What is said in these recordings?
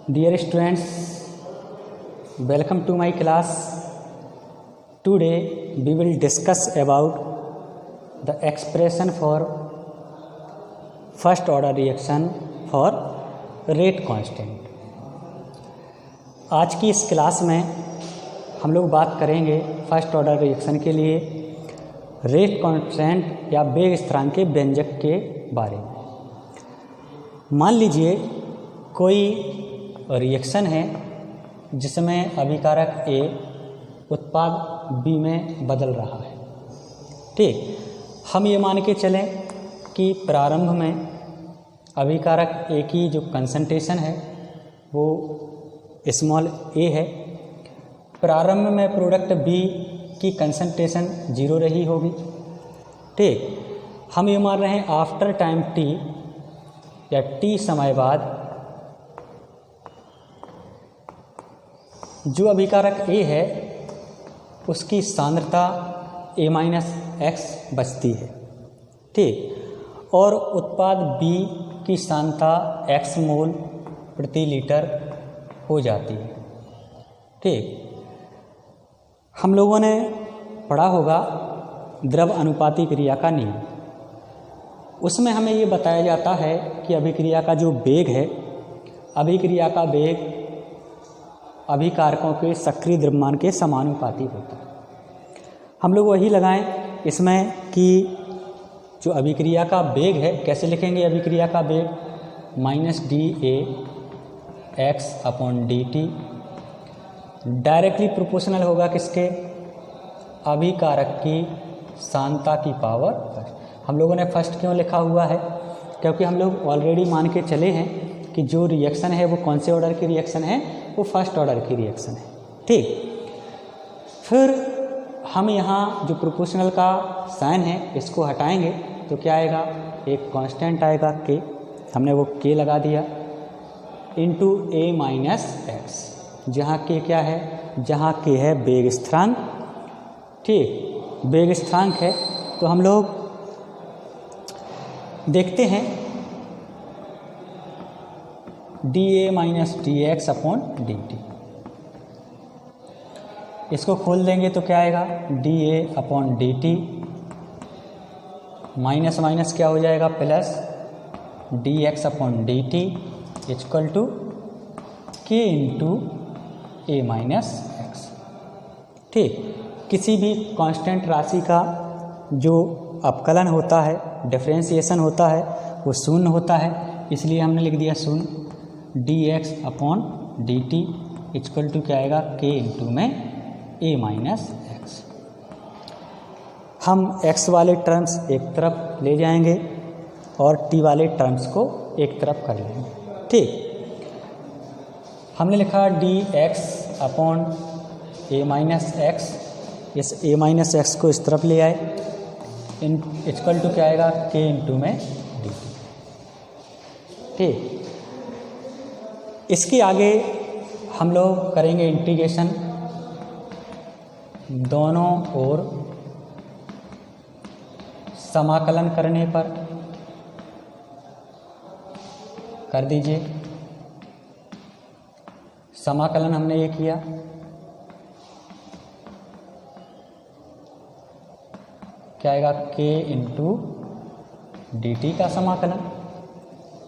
Dear students, welcome to my class. Today we will discuss about the expression for first order reaction for rate constant. आज की इस class में हम लोग बात करेंगे फर्स्ट ऑर्डर रिएक्शन के लिए रेट कांस्टेंट या वेग स्थिरांक के व्यंजक के बारे में। मान लीजिए कोई रिएक्शन है जिसमें अभिकारक A उत्पाद B में बदल रहा है। ठीक, हम ये मान के चलें कि प्रारंभ में अभिकारक A की जो कंसंट्रेशन है वो स्मॉल a है। प्रारंभ में प्रोडक्ट B की कंसंट्रेशन 0 रही होगी। ठीक, हम ये मान रहे हैं आफ्टर टाइम t या t समय बाद जो अभिकारक A है उसकी सांद्रता A-x बचती है। ठीक, और उत्पाद B की सांद्रता x मोल प्रति लीटर हो जाती है। ठीक, हम लोगों ने पढ़ा होगा द्रव अनुपाती क्रिया का नियम। उसमें हमें ये बताया जाता है कि अभिक्रिया का जो वेग है, अभिक्रिया का वेग अभिकारकों के सक्रिय द्रव्यमान के समानुपाती होता है। हम लोग वही लगाएं इसमें कि जो अभिक्रिया का वेग है कैसे लिखेंगे। अभिक्रिया का वेग -dA(x/dt) डायरेक्टली प्रोपोर्शनल होगा किसके, अभिकारक की सांद्रता की पावर फर्स्ट। हम लोगों ने फर्स्ट क्यों लिखा हुआ है, क्योंकि हम लोग ऑलरेडी मान के चले हैं कि जो रिएक्शन है वो कौन से ऑर्डर की रिएक्शन है, वो फर्स्ट ऑर्डर की रिएक्शन है। ठीक, फिर हम यहाँ जो प्रोपोर्शनल का साइन है इसको हटाएंगे तो क्या आएगा, एक कांस्टेंट आएगा k, हमने वो k लगा दिया इंटू A-x, जहाँ k क्या है, जहाँ k है वेग स्थिरांक। ठीक, वेग स्थिरांक है तो हम लोग देखते हैं dA-dx/dt, इसको खोल देंगे तो क्या आएगा, dA/dt माइनस माइनस क्या हो जाएगा plus dx/dt equal to k into A-x। ठीक, किसी भी कांस्टेंट राशि का जो अपकलन होता है, डिफरेंशिएशन होता है, वो शून्य होता है, इसलिए हमने लिख दिया शून्य। dx/dt इक्वल टू क्या आएगा, k इंटू में A-x। हम x वाले टर्म्स एक तरफ ले जाएंगे और t वाले टर्म्स को एक तरफ कर लेंगे। ठीक, हमने लिखा dx/A-x, इस A-x को इस तरफ ले आए, इक्वल टू क्या आएगा, k इंटू में dt। ठीक, इसके आगे हम लोग करेंगे इंटीग्रेशन, दोनों ओर समाकलन करने पर कर दीजिए। समाकलन हमने ये किया, क्या आएगा, k इंटू dt का समाकलन।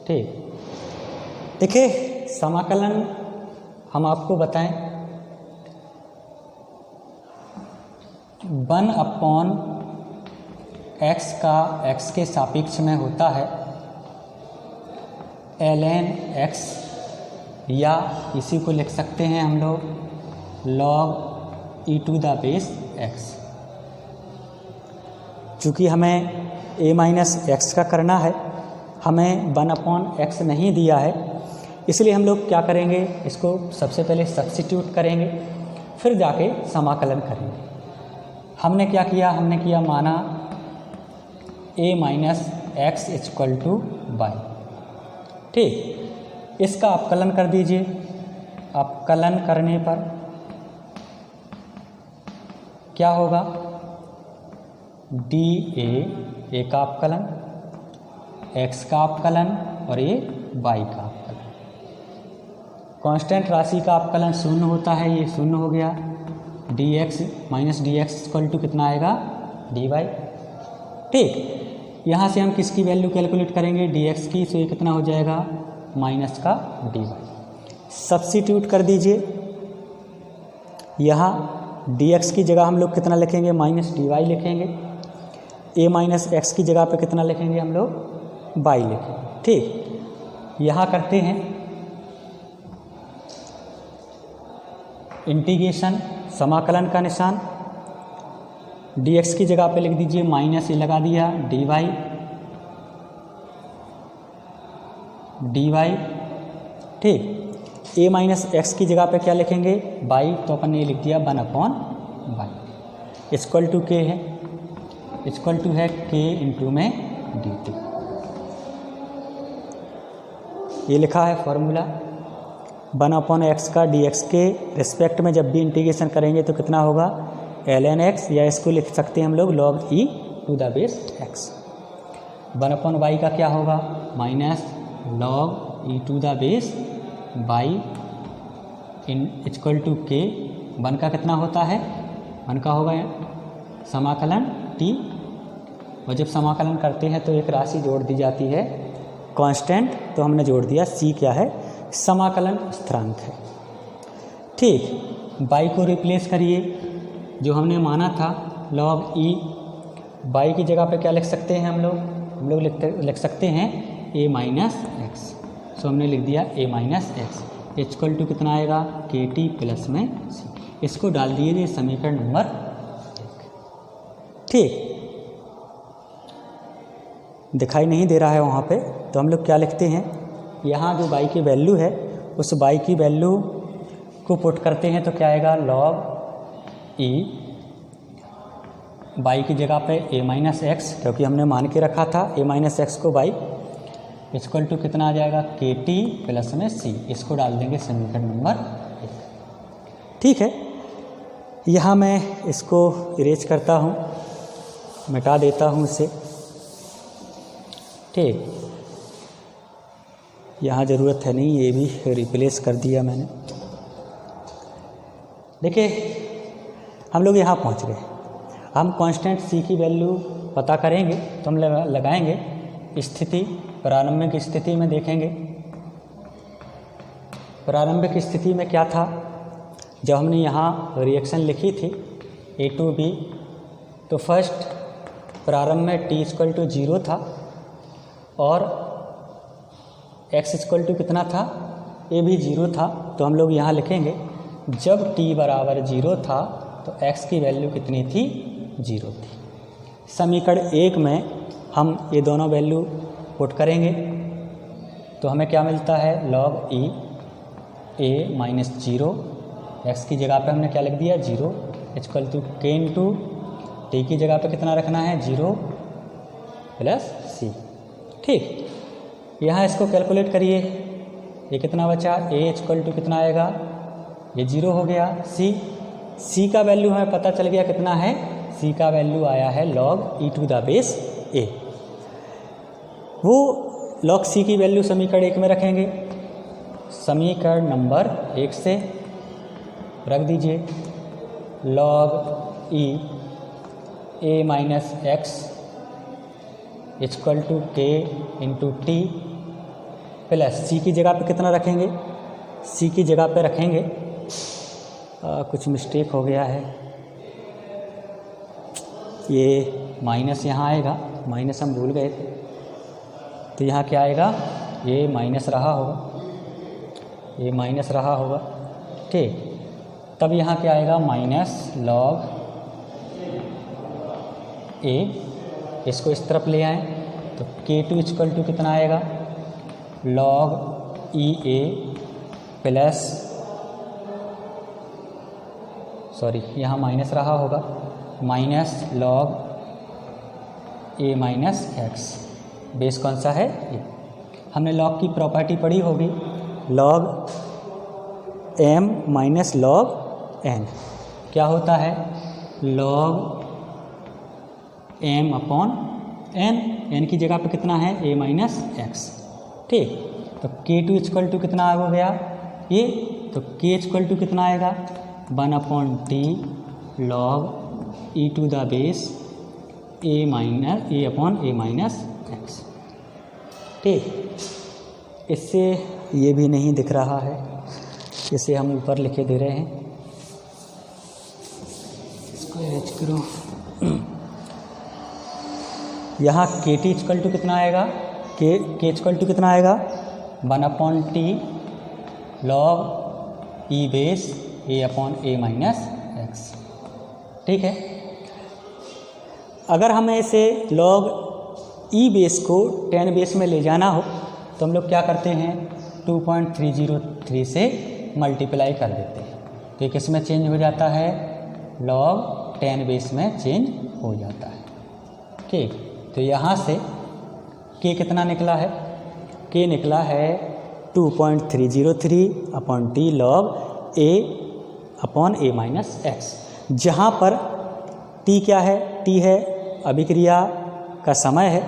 ठीक, देखिए समाकलन हम आपको बताएं 1/x का x के सापेक्ष में होता है ln x, या इसी को लिख सकते हैं हम लोग log e⁻x। चूँकि हमें A-x का करना है, हमें 1/x नहीं दिया है, इसलिए हम लोग क्या करेंगे, इसको सबसे पहले सब्स्टिट्यूट करेंगे, फिर जाके समाकलन करेंगे। हमने क्या किया, हमने किया माना A-x इक्वल टू y। ठीक, इसका अपकलन कर दीजिए। अपकलन करने पर क्या होगा, dA A का अपकलन, x का अपकलन और ये y का अपकलन। कांस्टेंट राशि का अपकलन शून्य होता है, ये शून्य हो गया। dx minus D X equal to कितना आएगा dy। ठीक, यहाँ से हम किसकी वैल्यू कैलकुलेट करेंगे dx की, तो ये कितना हो जाएगा माइनस का dy। सब्स्टिट्यूट कर दीजिए, यहाँ dx की जगह हम लोग कितना लिखेंगे माइनस dy लिखेंगे, a माइनस एक्स की जगह पे कितना लिखेंगे हम लोग y लिखेंगे। ठीक, यहाँ करते हैं इंटीग्रेशन, समाकलन का निशान, dx की जगह पे लिख दीजिए माइनस, ये लगा दिया dy, ठीक। a माइनस एक्स की जगह पे क्या लिखेंगे y, तो अपन ने लिख दिया 1/y इक्वल टू k है, इक्वल टू है k इंटू में dt। ये लिखा है फॉर्मूला। 1/x का dx के रिस्पेक्ट में जब भी इंटीग्रेशन करेंगे तो कितना होगा ln x, या इसको लिख सकते हैं हम लोग log e to the base x। 1/y का क्या होगा minus log e to the बेस y इन इक्वल टू k। 1 का कितना होता है, 1 का होगा समाकलन t, और जब समाकलन करते हैं तो एक राशि जोड़ दी जाती है कांस्टेंट, तो हमने जोड़ दिया c क्या है समाकलन स्थिरांक है। ठीक, y को रिप्लेस करिए, जो हमने माना था log e, y की जगह पे क्या लिख सकते हैं हम लोग लिख सकते हैं a माइनस एक्स, सो हमने लिख दिया a minus X equal to कितना आएगा के टी प्लस में c। इसको डाल दिए समीकरण नंबर 1। ठीक, दिखाई नहीं दे रहा है वहाँ पे, तो हम लोग क्या लिखते हैं, यहाँ जो y की वैल्यू है उस y की वैल्यू को पुट करते हैं तो क्या आएगा log e, y की जगह पे a माइनस एक्स, क्योंकि हमने मान के रखा था a माइनस एक्स को y, इक्वल टू कितना आ जाएगा के टी प्लस में c। इसको डाल देंगे समीकरण नंबर 1। ठीक है, यहाँ मैं इसको इरेज करता हूँ, मिटा देता हूँ इसे। ठीक, यहाँ ज़रूरत है नहीं, ये भी रिप्लेस कर दिया मैंने। देखिए हम लोग यहाँ पहुँच गए। हम कांस्टेंट c की वैल्यू पता करेंगे तो हम लगाएंगे स्थिति, प्रारंभिक स्थिति में देखेंगे। प्रारंभिक स्थिति में क्या था, जब हमने यहाँ रिएक्शन लिखी थी a टू b, तो फर्स्ट प्रारंभ में t इक्वल टू 0 था और x इक्वल टू कितना था a भी 0 था, तो हम लोग यहाँ लिखेंगे जब t बराबर 0 था तो x की वैल्यू कितनी थी 0 थी। समीकरण 1 में हम ये दोनों वैल्यू पुट करेंगे तो हमें क्या मिलता है log e a minus 0, X की जगह पे हमने क्या लिख दिया 0 equal to k into T की जगह पे कितना रखना है 0 प्लस c। ठीक, यहाँ इसको कैलकुलेट करिए, ये कितना बचा a इक्वल टू कितना आएगा, ये 0 हो गया। c का वैल्यू हमें पता चल गया कितना है, c का वैल्यू आया है log e to the base a। वो log c की वैल्यू समीकरण 1 में रखेंगे, समीकरण नंबर 1 से रख दीजिए log e a minus X equal to k into T plus c की जगह पे कितना रखेंगे, c की जगह पे रखेंगे कुछ मिस्टेक हो गया है, ये माइनस यहाँ आएगा, माइनस हम भूल गए थे, तो यहाँ क्या आएगा ये माइनस रहा होगा, ये माइनस रहा होगा। ठीक, तब यहाँ क्या आएगा माइनस log a, इसको इस तरफ ले आएँ तो k2 इक्वल टू कितना आएगा log e a plus, sorry यहाँ माइनस रहा होगा, minus log a minus x, base कौन सा है ये। हमने log की प्रॉपर्टी पढ़ी होगी, log m minus log n क्या होता है log m अपॉन n की जगह पे कितना है a माइनस एक्स। ठीक, तो k2 इक्वल टू कितना हो गया ये तो K इक्वल टू कितना आएगा 1/T log e to the base a minus x। ठीक, इससे ये भी नहीं दिख रहा है, इसे हम ऊपर लिखे दे रहे हैं, इसको एच करो। यहाँ KT इक्वल टू कितना आएगा, K इक्वल टू कितना आएगा 1/T log e base a minus x। ठीक है, अगर हमें इसे log e बेस को 10 बेस में ले जाना हो तो हम लोग क्या करते हैं 2.303 से मल्टीप्लाई कर देते हैं, तो ये किस में चेंज हो जाता है log 10 बेस में चेंज हो जाता है। ठीक, तो यहाँ से K कितना निकला है, K निकला है 2.303/T log a minus x, जहाँ पर T क्या है, T है अभिक्रिया का समय है,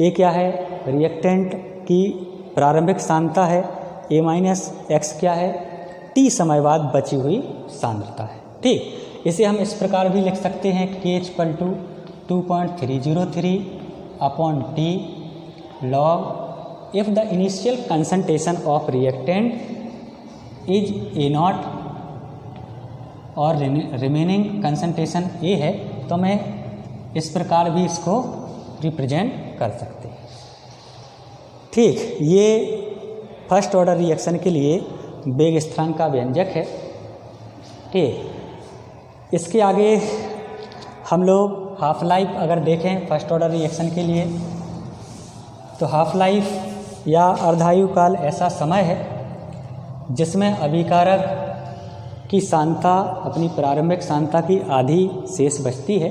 A क्या है रिएक्टेंट की प्रारंभिक सांद्रता है, a माइनस x क्या है T समय बाद बची हुई सांद्रता है। ठीक, इसे हम इस प्रकार भी लिख सकते हैं K equal to 2.303/T log if the initial concentration of reactant is A0 और remaining concentration A है, तो मैं इस प्रकार भी इसको रिप्रेजेंट कर सकते हैं। ठीक, ये फर्स्ट ऑर्डर रिएक्शन के लिए वेग स्थिरांक का व्यंजक है। ठीक, इसके आगे हम लोग हाफ लाइफ अगर देखें फर्स्ट ऑर्डर रिएक्शन के लिए, तो हाफ लाइफ या अर्धायु काल ऐसा समय है जिसमें अभिकारक की सांद्रता अपनी प्रारंभिक सांद्रता की आधी शेष बचती है।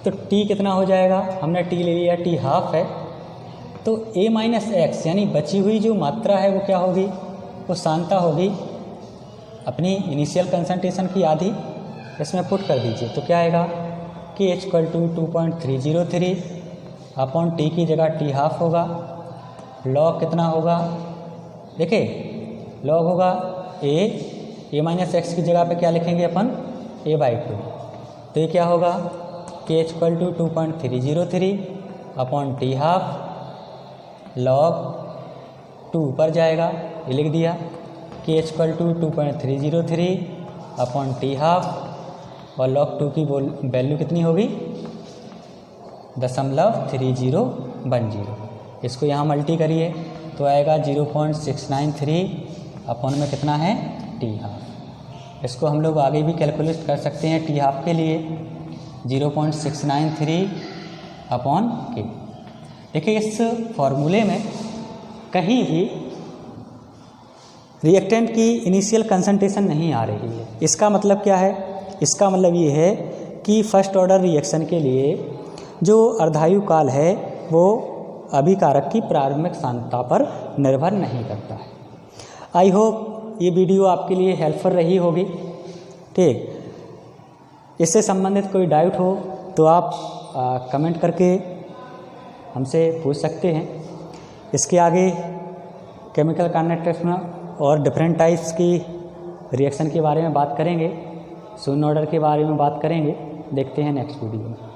तो T कितना हो जाएगा, हमने T ले लिया, T हाफ है, तो a माइनस एक्स यानी बची हुई जो मात्रा है वो क्या होगी, वो सांद्रता होगी अपनी इनिशियल कंसंट्रेशन की आधी, इसमें पुट कर दीजिए तो क्या आएगा K इक्वल टू 2.303/T की जगह T हाफ होगा, लॉग कितना होगा, देखिए लॉग होगा a माइनस एक्स की जगह पे क्या लिखेंगे अपन a/2, तो ये क्या होगा K equal to 2.303/T half log 2 ऊपर जाएगा, ये लिख दिया K equal to 2.303/T half और log 2 की वैल्यू कितनी होगी 0.3010। इसको यहाँ मल्टी करिए तो आएगा 0.693 में कितना है T हाफ। इसको हम लोग आगे भी कैलकुलेट कर सकते हैं T हाफ के लिए 0.693/K। देखिए इस फॉर्मूले में कहीं भी रिएक्टेंट की इनिशियल कंसंट्रेशन नहीं आ रही है। इसका मतलब क्या है, इसका मतलब ये है कि फर्स्ट ऑर्डर रिएक्शन के लिए जो अर्धायु काल है वो अभिकारक की प्रारंभिक सांद्रता पर निर्भर नहीं करता है। आई होप ये वीडियो आपके लिए हेल्पफुल रही होगी। ठीक, इससे संबंधित कोई डाउट हो तो आप कमेंट करके हमसे पूछ सकते हैं। इसके आगे केमिकल काइनेटिक्स में और डिफरेंट टाइप्स की रिएक्शन के बारे में बात करेंगे, शून्य ऑर्डर के बारे में बात करेंगे। देखते हैं नेक्स्ट वीडियो में।